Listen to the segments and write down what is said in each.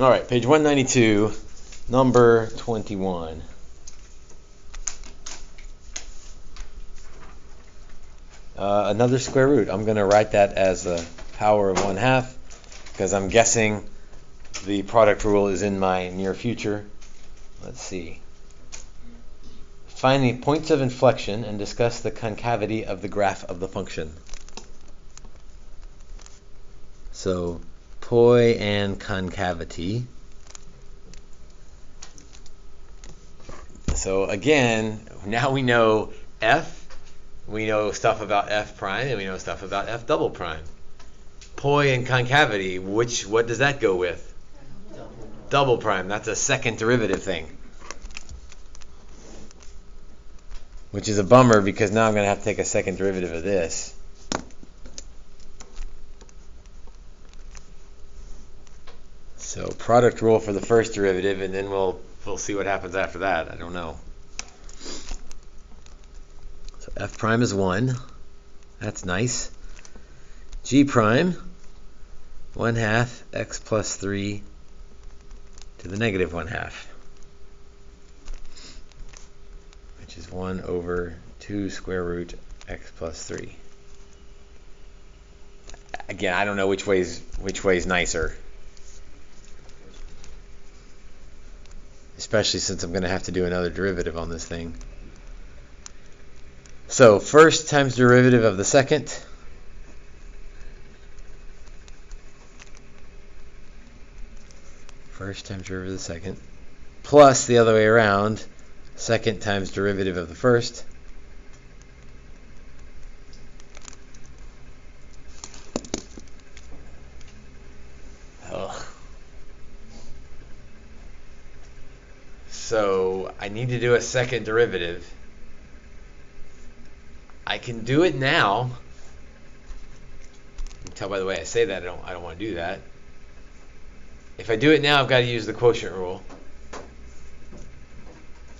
All right, page 192, number 21. Another square root. I'm going to write that as the power of 1/2 because I'm guessing the product rule is in my near future. Let's see. Find the points of inflection and discuss the concavity of the graph of the function. So, poi and concavity. So again, now we know f. We know stuff about f prime, and we know stuff about f double prime. Poi and concavity, what does that go with? Double prime. That's a second derivative thing. Which is a bummer because now I'm going to have to take a second derivative of this. So product rule for the first derivative, and then we'll see what happens after that. I don't know. So f prime is 1. That's nice. G prime, 1/2 x plus 3 to the negative 1/2, which is 1 over 2 square root x plus 3. Again, I don't know which way's nicer, especially since I'm going to have to do another derivative on this thing. So first times derivative of the second. First times derivative of the second. Plus the other way around. Second times derivative of the first. So I need to do a second derivative. I can do it now. You can tell by the way I say that I don't want to do that. If I do it now, I've got to use the quotient rule.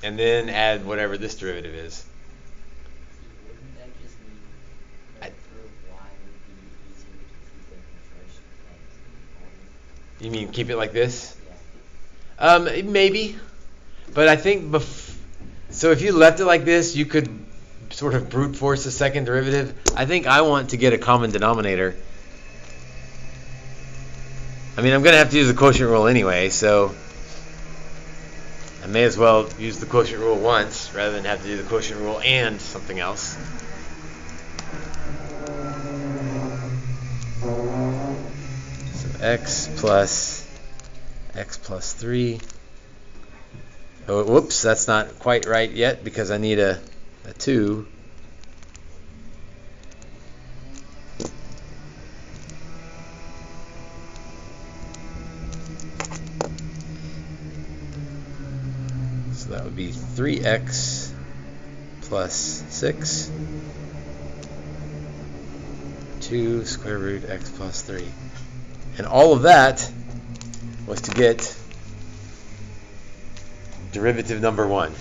And then add whatever this derivative is. Wouldn't that just mean that for y would be easier to keep it in the first place? You mean keep it like this? Yeah. Maybe. But I think so if you left it like this, you could sort of brute force a second derivative. I think I want to get a common denominator. I mean, I'm going to have to use the quotient rule anyway, so I may as well use the quotient rule once rather than have to do the quotient rule and something else. So x plus 3. Oh, whoops, that's not quite right yet because I need a 2. So that would be 3x plus 6, 2 square root x plus 3. And all of that was to get derivative number 1.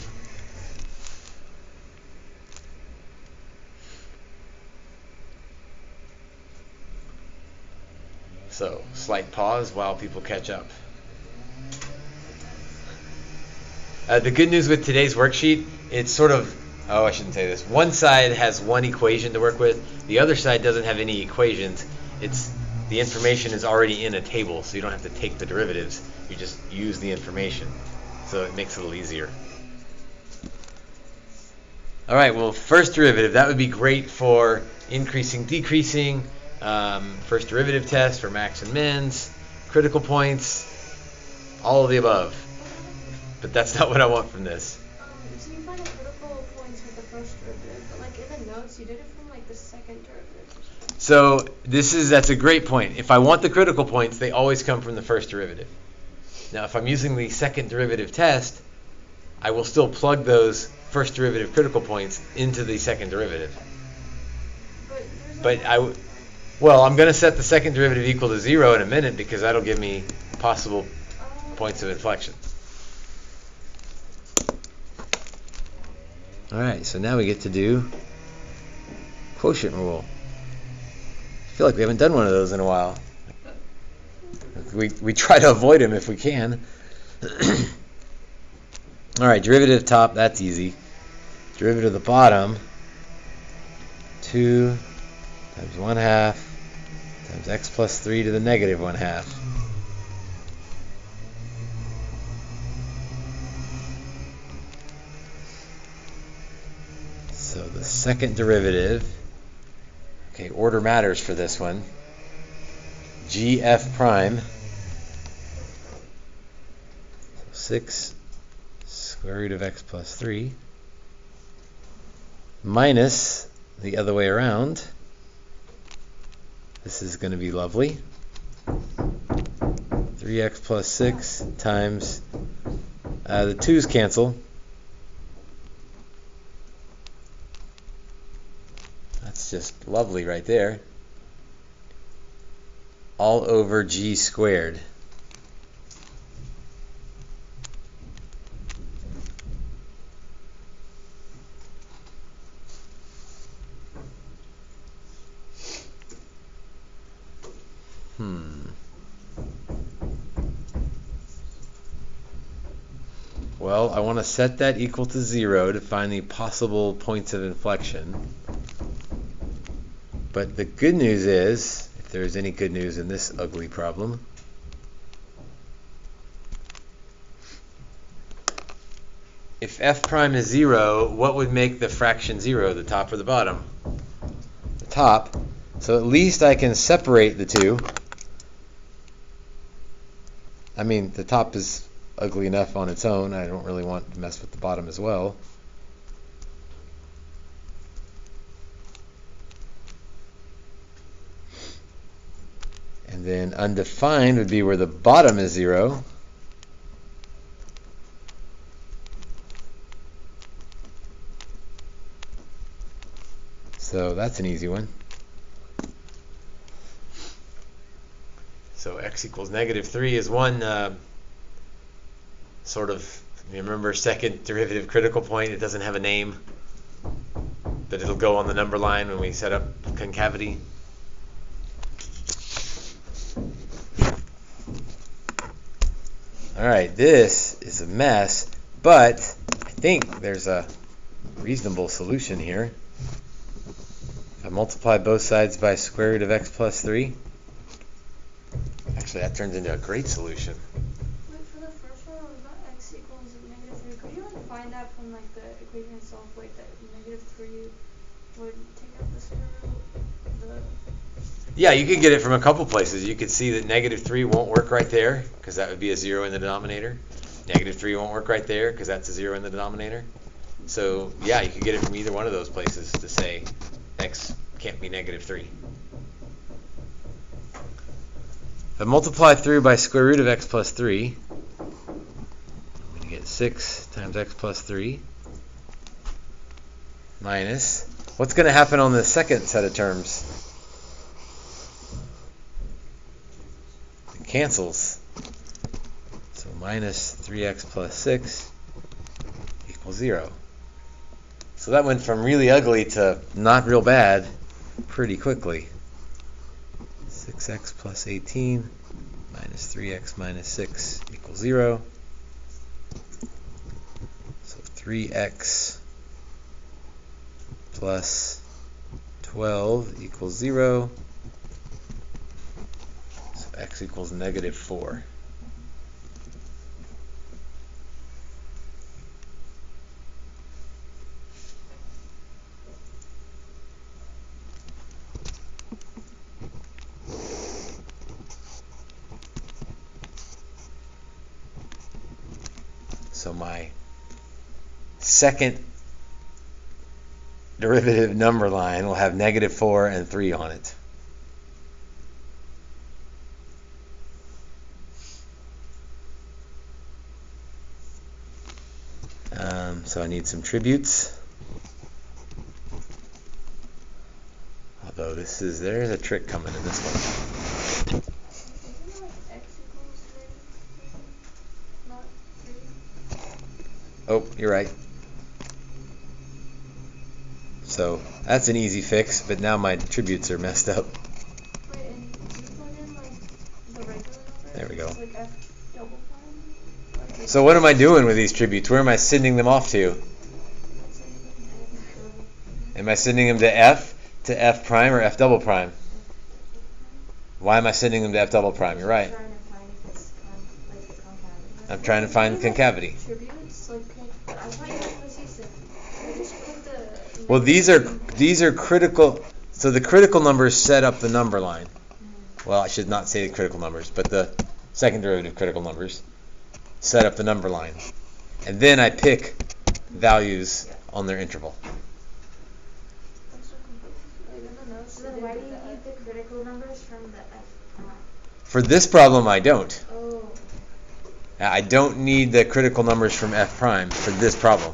So, slight pause while people catch up. The good news with today's worksheet, it's sort of, I shouldn't say this. One side has one equation to work with. The other side doesn't have any equations. The information is already in a table, so you don't have to take the derivatives. You just use the information. So it makes it a little easier. All right, well, first derivative, that would be great for increasing, decreasing, first derivative test for max and mins, critical points, all of the above. But that's not what I want from this. So you find the critical points with the first derivative, but like in the notes, you did it from like the second derivative. So that's a great point. If I want the critical points, they always come from the first derivative. Now, if I'm using the second derivative test, I will still plug those first derivative critical points into the second derivative. But I'm going to set the second derivative equal to 0 in a minute because that'll give me possible points of inflection. All right, so now we get to do quotient rule. I feel like we haven't done one of those in a while. we try to avoid them if we can. All right, derivative top, that's easy. Derivative of the bottom, 2 times 1/2 times x plus 3 to the negative 1/2. So the second derivative, okay, order matters for this one. GF prime, 6 square root of x plus 3 minus the other way around. This is going to be lovely. 3x plus 6 times, the 2's cancel. That's just lovely right there. All over g squared. Well, I want to set that equal to 0 to find the possible points of inflection. But the good news is, if there's any good news in this ugly problem, if f prime is 0, what would make the fraction 0, the top or the bottom? The top. So at least I can separate the two. I mean, the top is ugly enough on its own. I don't really want to mess with the bottom as well. And then undefined would be where the bottom is 0. So that's an easy one. So x equals -3 is one sort of, you remember, second derivative critical point. It doesn't have a name, but it'll go on the number line when we set up concavity. All right, this is a mess, but I think there's a reasonable solution here. If I multiply both sides by square root of x plus 3, actually that turns into a great solution. Wait, for the first one, we got x equals -3. Could you like find that from like the equation itself? Like that -3 would take out the square root. Yeah, you could get it from a couple places. You could see that -3 won't work right there, because that would be a 0 in the denominator. -3 won't work right there, because that's a 0 in the denominator. So, yeah, you could get it from either one of those places to say x can't be -3. If I multiply through by square root of x plus 3, I'm going to get 6 times x plus 3 minus, what's going to happen on the second set of terms? It cancels. So minus 3x plus 6 equals 0. So that went from really ugly to not real bad pretty quickly. 6x plus 18 minus 3x minus 6 equals 0. So 3x plus 12 equals 0. So x equals -4. So my second derivative number line will have -4 and 3 on it. So I need tributes. Although there's a trick coming in this one. Isn't it like x equals -3, not 3? Oh, you're right. So that's an easy fix, but now my tributes are messed up. Wait, and you plug in like the regular number? There we go. Like F double prime? So what am I doing with these tributes? Where am I sending them off to? Am I sending them to F prime, or F double prime? Why am I sending them to F double prime? You're right. I'm trying to find concavity. Tributes? Like, I thought you were supposed to use it. I just put the... Well, these are critical. So the critical numbers set up the number line. Well, I should not say the critical numbers, but the second derivative critical numbers set up the number line. And then I pick values on their interval. So then why do you need the critical numbers from the F prime? For this problem, I don't. Oh. I don't need the critical numbers from F prime for this problem,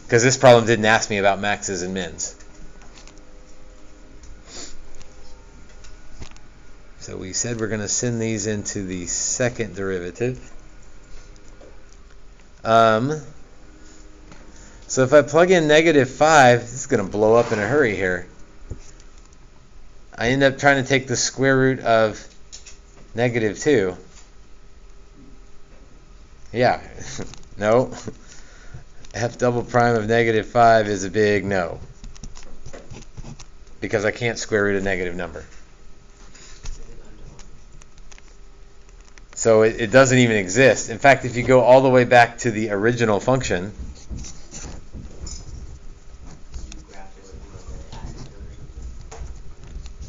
because this problem didn't ask me about maxes and mins. So we said we're going to send these into the second derivative. So if I plug in -5, this is going to blow up in a hurry here. I end up trying to take the square root of -2. Yeah, no. F double prime of -5 is a big no, because I can't square root a negative number. So it doesn't even exist. In fact, if you go all the way back to the original function,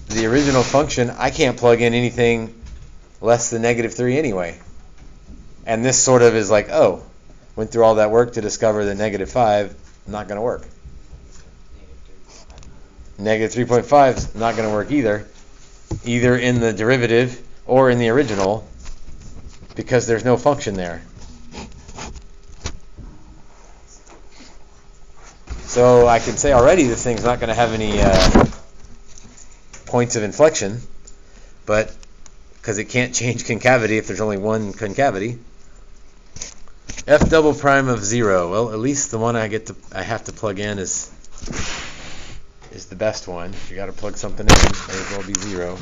the original function, I can't plug in anything less than -3 anyway. And this sort of is like, oh, went through all that work to discover that -5 not going to work. -3.5 is not going to work either in the derivative or in the original, because there's no function there. So I can say already this thing's not going to have any points of inflection, but because it can't change concavity if there's only one concavity. F double prime of 0. Well, at least the one I have to plug in is the best one. If you got to plug something in, it may as well be 0.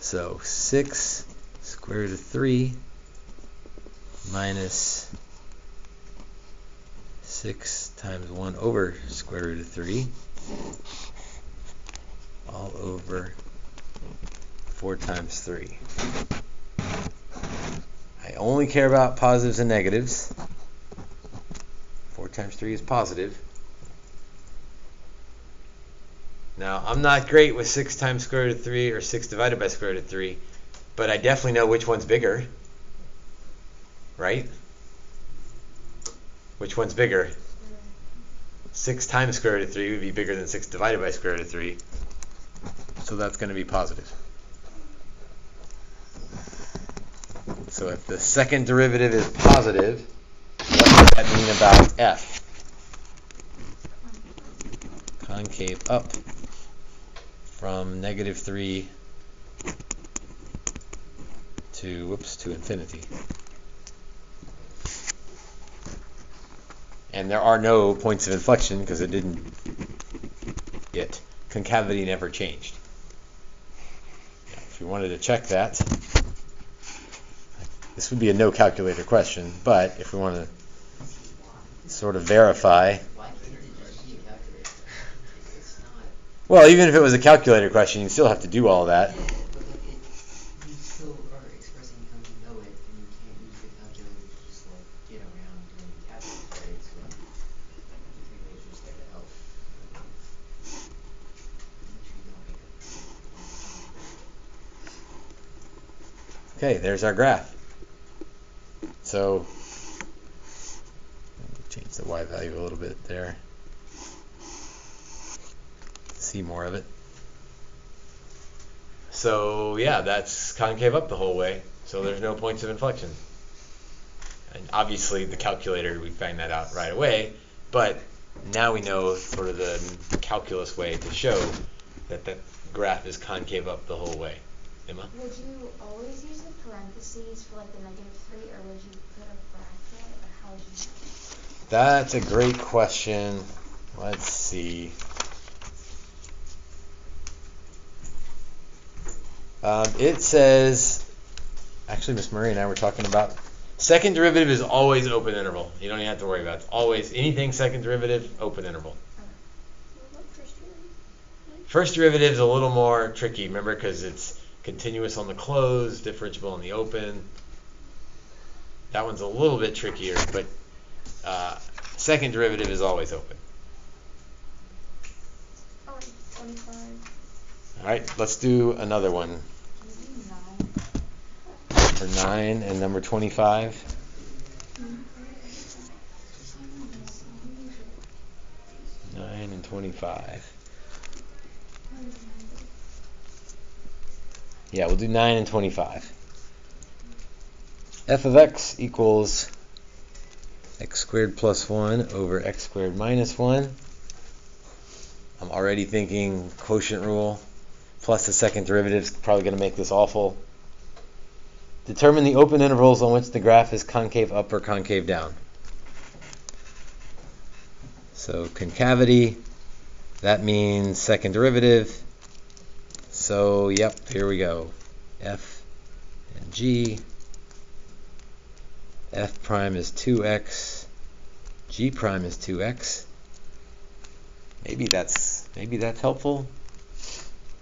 So 6 square root of 3 minus 6 times 1 over square root of 3 all over 4 times 3. I only care about positives and negatives. 4 times 3 is positive. Now, I'm not great with 6 times square root of 3 or 6 divided by square root of 3, but I definitely know which one's bigger, right? Which one's bigger? 6 times square root of 3 would be bigger than 6 divided by square root of 3. So that's going to be positive. So if the second derivative is positive, what does that mean about f? Concave up from -3 to infinity. And there are no points of inflection because it didn't get concavity never changed. If you wanted to check that, this would be a no calculator question, but if we want to sort of verify. Why can't it just be a calculator? It's not. Well, even if it was a calculator question, you still have to do all that. Yeah, but like you still are expressing how you know it, and you can't use the calculator to just like get around doing the calculus, right? So the calculator is just there to help. Make sure you don't make Okay, there's our graph. So, change the y value a little bit there. See more of it. So, yeah, that's concave up the whole way. So there's no points of inflection. And obviously the calculator, we find that out right away. But now we know sort of the calculus way to show that the graph is concave up the whole way. Emma? Would you always use the parentheses for like the -3, or would you put a bracket, or how would you? That's a great question. Let's see. It says, actually, Miss Murray and I were talking about second derivative is always open interval. You don't even have to worry about it. It's always anything second derivative, open interval. What about first derivative? First derivative is a little more tricky, remember, because it's continuous on the closed, differentiable on the open. That one's a little bit trickier, but second derivative is always open. Oh, 25. All right, let's do another one. Can you do 9? Number 9 and number 25. 9 and 25. Yeah, we'll do 9 and 25. F of x equals x squared plus 1 over x squared minus 1. I'm already thinking quotient rule plus the second derivative is probably going to make this awful. Determine the open intervals on which the graph is concave up or concave down. So concavity, that means second derivative. So, yep, here we go. F and G. F prime is 2x. G prime is 2x. Maybe that's helpful.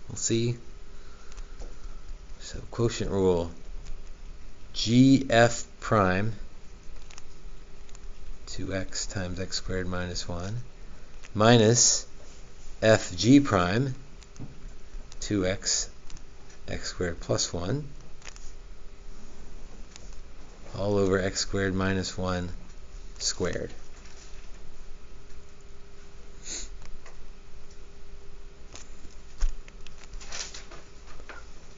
We'll see. So quotient rule. GF prime 2x times x squared minus 1 minus FG prime 2x x squared plus 1 all over x squared minus 1 squared.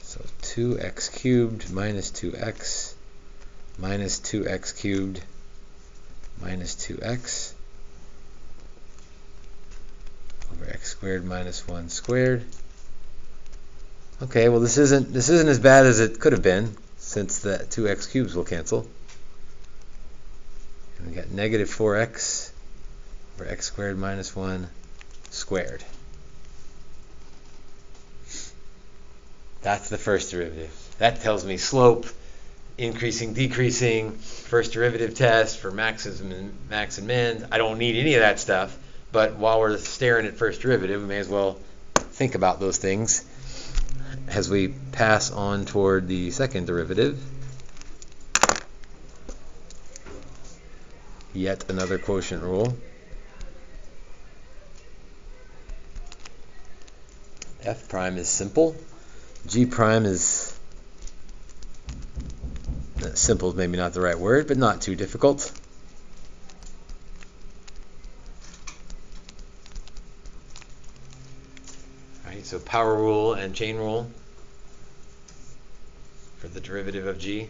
So 2x cubed minus 2x minus 2x cubed minus 2x over x squared minus 1 squared. Okay, well this isn't as bad as it could have been, since the 2x cubes will cancel. And we got negative 4x over x squared minus 1 squared. That's the first derivative. That tells me slope, increasing, decreasing, first derivative test for max and min. I don't need any of that stuff, but while we're staring at first derivative, we may as well think about those things as we pass on toward the second derivative. Yet another quotient rule. F prime is simple. G prime is simple is maybe not the right word, but not too difficult. All right, so power rule and chain rule for the derivative of G.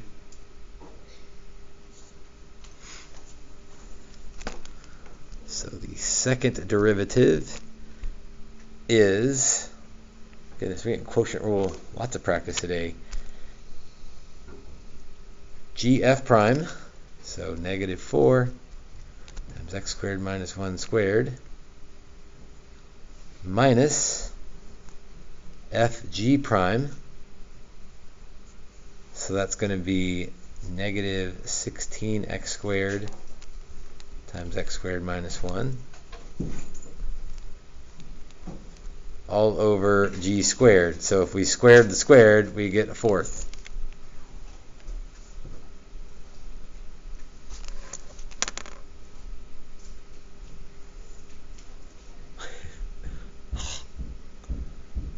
So the second derivative is, goodness, we're getting quotient rule, lots of practice today. GF prime, so negative 4 times x squared minus 1 squared minus FG prime, so that's going to be negative 16x squared times x squared minus 1 all over g squared. So if we squared the squared, we get a fourth.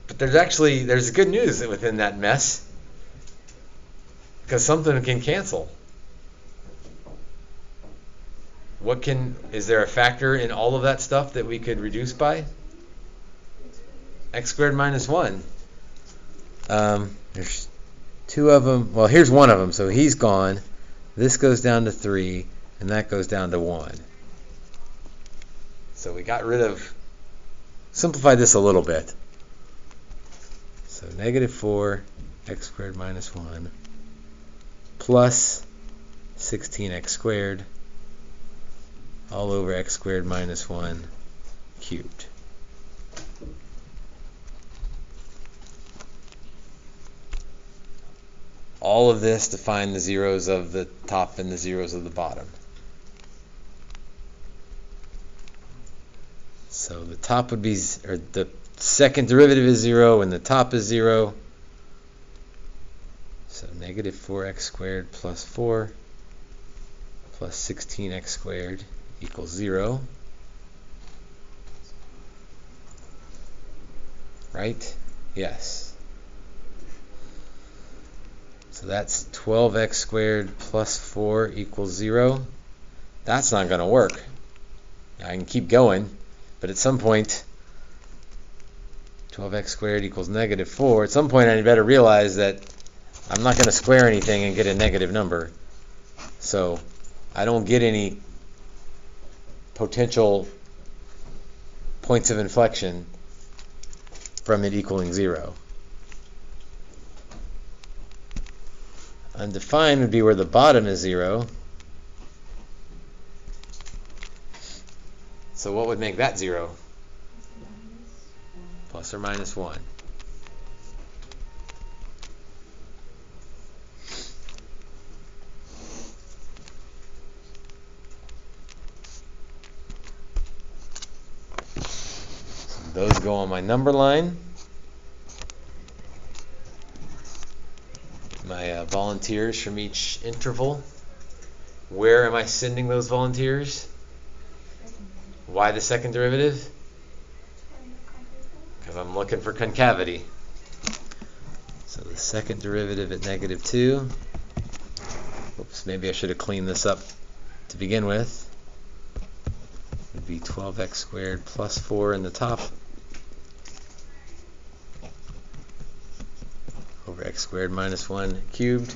But there's good news within that mess, because something can cancel. Is there a factor in all of that stuff that we could reduce by? X squared minus 1. There's two of them. Well, here's one of them, so he's gone. This goes down to 3, and that goes down to 1. So we got rid of, simplify this a little bit. So negative 4 x squared minus 1 plus 16x squared all over x squared minus 1 cubed. all of this to find the zeros of the top and the zeros of the bottom. So the top would be, or the second derivative is 0 and the top is 0. So negative 4x squared plus 4 plus 16x squared equals 0. Right? Yes. So that's 12x squared plus 4 equals 0. That's not going to work. I can keep going, but at some point 12x squared equals negative 4. At some point I better realize that I'm not going to square anything and get a negative number. So I don't get any potential points of inflection from it equaling 0. Undefined would be where the bottom is 0. So what would make that 0? Plus or minus 1. Those go on my number line. My volunteers from each interval. Where am I sending those volunteers? Why the second derivative? Because I'm looking for concavity. So the second derivative at negative 2. Oops, maybe I should have cleaned this up to begin with. Would be 12x squared plus 4 in the top over x squared minus 1 cubed.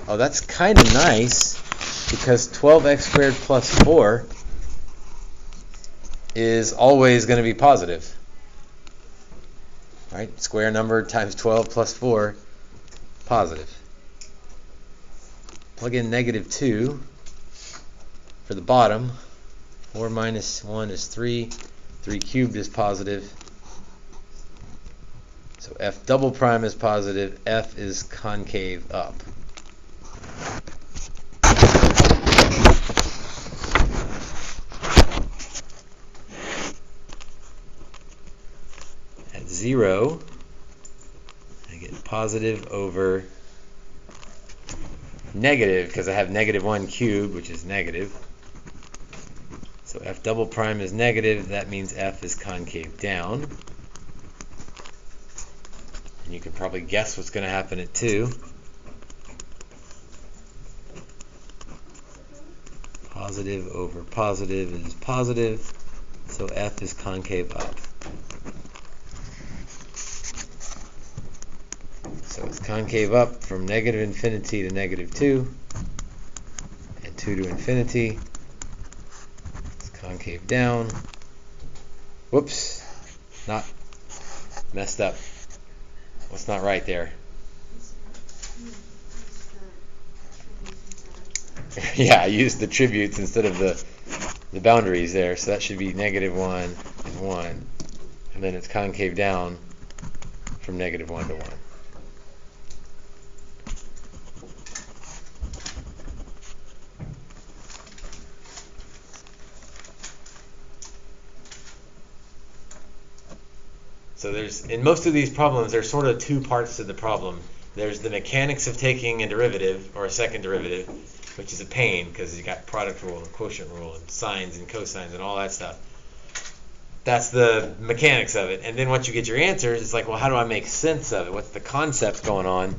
Oh, that's kind of nice because 12x squared plus 4 is always going to be positive. Right? Square number times 12 plus 4, positive. Plug in negative 2 for the bottom. 4 minus 1 is 3. 3 cubed is positive. So f double prime is positive. F is concave up. At 0, I get positive over negative because I have negative 1 cubed, which is negative. So f double prime is negative. That means f is concave down. And you can probably guess what's going to happen at 2. Positive over positive is positive. So f is concave up. So it's concave up from negative infinity to negative 2. And 2 to infinity. Concave down. Whoops. Not messed up. What's not right there? Yeah, I used the tributes instead of the boundaries there. So that should be negative 1 and 1. And then it's concave down from negative 1 to 1. So in most of these problems, there's sort of two parts to the problem. There's the mechanics of taking a derivative, or a second derivative, which is a pain because you got product rule and quotient rule and sines and cosines and all that stuff. That's the mechanics of it. And then once you get your answers, it's like, well, how do I make sense of it? What's the concept going on?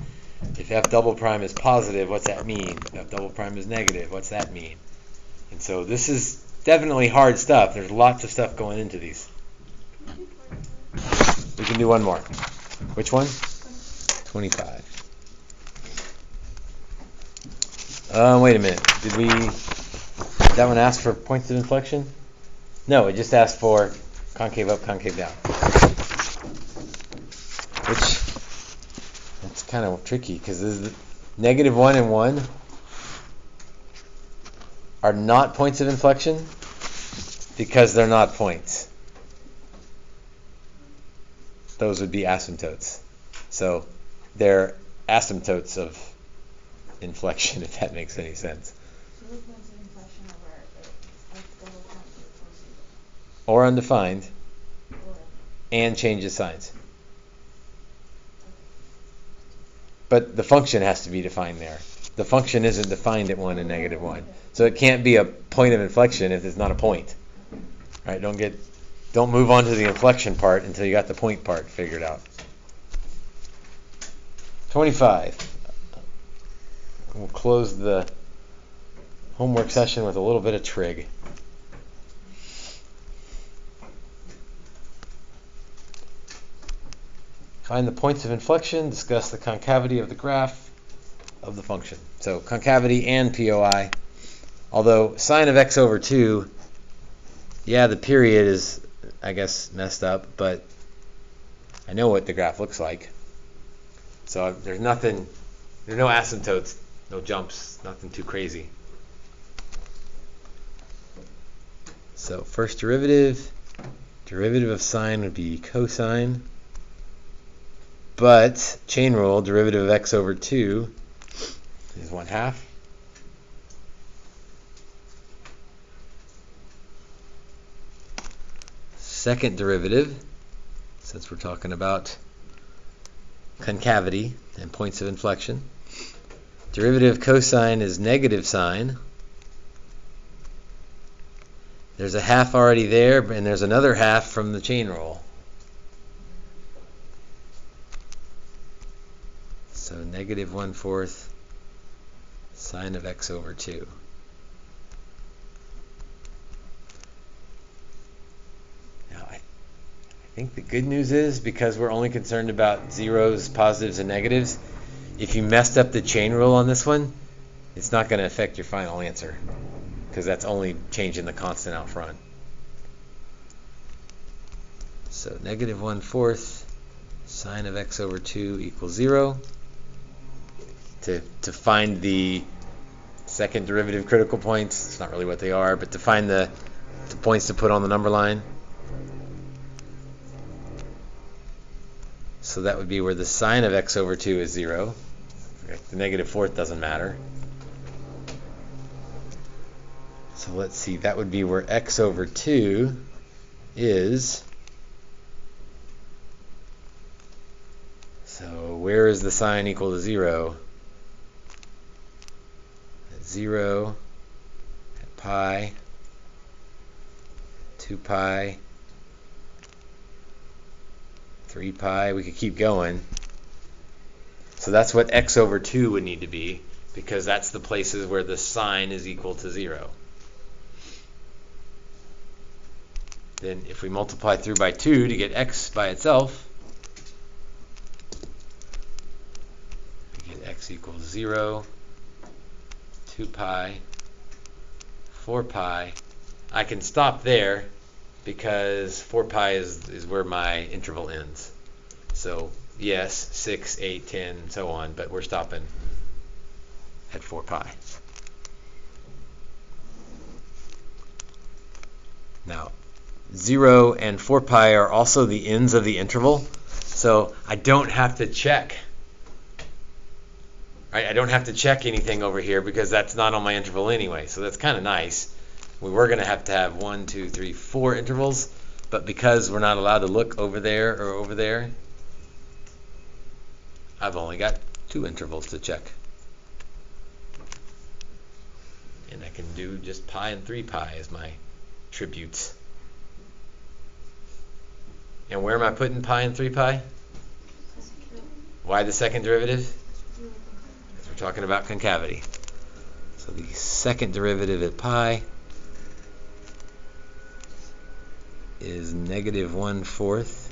If f double prime is positive, what's that mean? If f double prime is negative, what's that mean? And so this is definitely hard stuff. There's lots of stuff going into these. We can do one more. Which one? 25. Wait a minute. Did that one ask for points of inflection? No, it just asked for concave up, concave down. Which, that's kind of tricky because negative 1 and 1 are not points of inflection because they're not points. Those would be asymptotes. So they're asymptotes of inflection, if that makes any sense. So the points of inflection are where it's double prime equals Or undefined, 0. Or and changes signs. But the function has to be defined there. The function isn't defined at 1 and negative 1. So it can't be a point of inflection if it's not a point. Right? Don't move on to the inflection part until you got the point part figured out. 25. We'll close the homework session with a little bit of trig. Find the points of inflection, discuss the concavity of the graph of the function. So concavity and POI. Although sine of x over 2, yeah, the period is, I guess, messed up, but I know what the graph looks like. So there's no asymptotes, no jumps, nothing too crazy. So first derivative of sine would be cosine. But chain rule, derivative of x over 2 is 1/2. Second derivative, since we're talking about concavity and points of inflection, derivative of cosine is negative sine. There's a half already there, and there's another half from the chain rule. So negative 1/4 sine of x over 2. Now I think the good news is, because we're only concerned about zeros, positives, and negatives, if you messed up the chain rule on this one, it's not going to affect your final answer, because that's only changing the constant out front. So negative 1/4 sine of x over 2 equals 0. To find the second derivative critical points, it's not really what they are, but to find the points to put on the number line. So that would be where the sine of x over 2 is 0. The negative fourth doesn't matter. So let's see, that would be where x over 2 is. So where is the sine equal to 0? 0 at pi, 2 pi, 3 pi, we could keep going. So that's what x over 2 would need to be, because that's the places where the sine is equal to 0. Then if we multiply through by 2 to get x by itself, we get x equals 0, 2 pi, 4 pi. I can stop there because 4 pi is where my interval ends. So yes, 6, 8, 10, and so on, but we're stopping at 4 pi. Now, 0 and 4 pi are also the ends of the interval, so I don't have to check. I don't have to check anything over here because that's not on my interval anyway, so that's kind of nice. We were going to have 1, 2, 3, 4 intervals, but because we're not allowed to look over there or over there, I've only got 2 intervals to check. And I can do just pi and 3 pi as my tributes. And where am I putting pi and 3 pi? Why the second derivative? Because we're talking about concavity. So the second derivative at pi is negative 1/4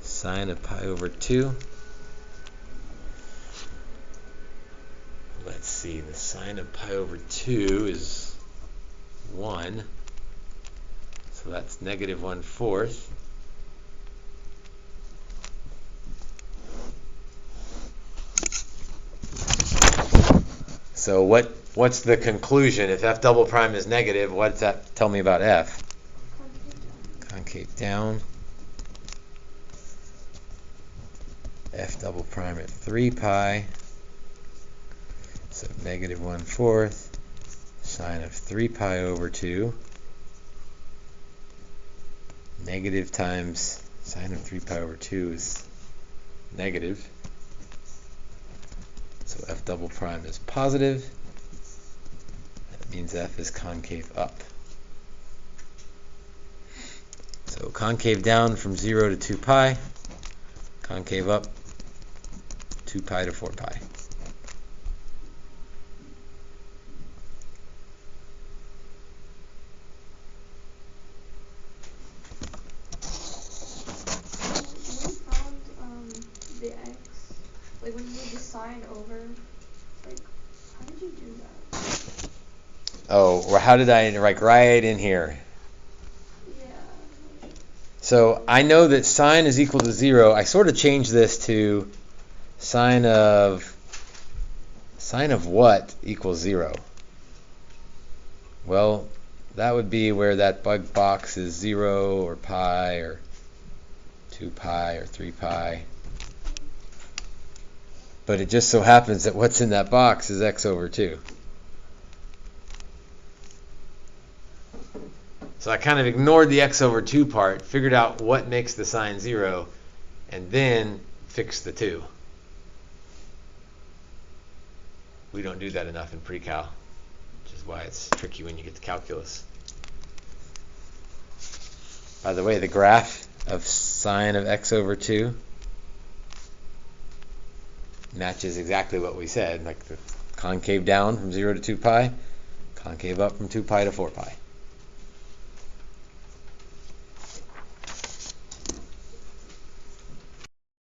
sine of pi over 2. Let's see, the sine of pi over 2 is 1. So that's negative 1/4. So what's the conclusion? If f double prime is negative, what does that tell me about f? Concave down. F double prime at 3 pi. So negative 1/4 sine of 3 pi over 2. Negative times sine of 3 pi over 2 is negative. So f double prime is positive. That means f is concave up. So concave down from 0 to 2 pi. Concave up 2 pi to 4 pi. When you found the x, like when you moved the sign over, like how did you do that? Oh, well, how did I, like, right in here? Yeah. So I know that sine is equal to 0. I sort of changed this to sine of what equals 0? Well, that would be where that bug box is 0 or pi or 2 pi or 3 pi. But it just so happens that what's in that box is x over 2. So I kind of ignored the x over 2 part, figured out what makes the sign 0, and then fixed the 2. We don't do that enough in pre-cal, which is why it's tricky when you get to calculus. By the way, the graph of sine of x over 2 matches exactly what we said, like the concave down from 0 to 2 pi, concave up from 2 pi to 4 pi.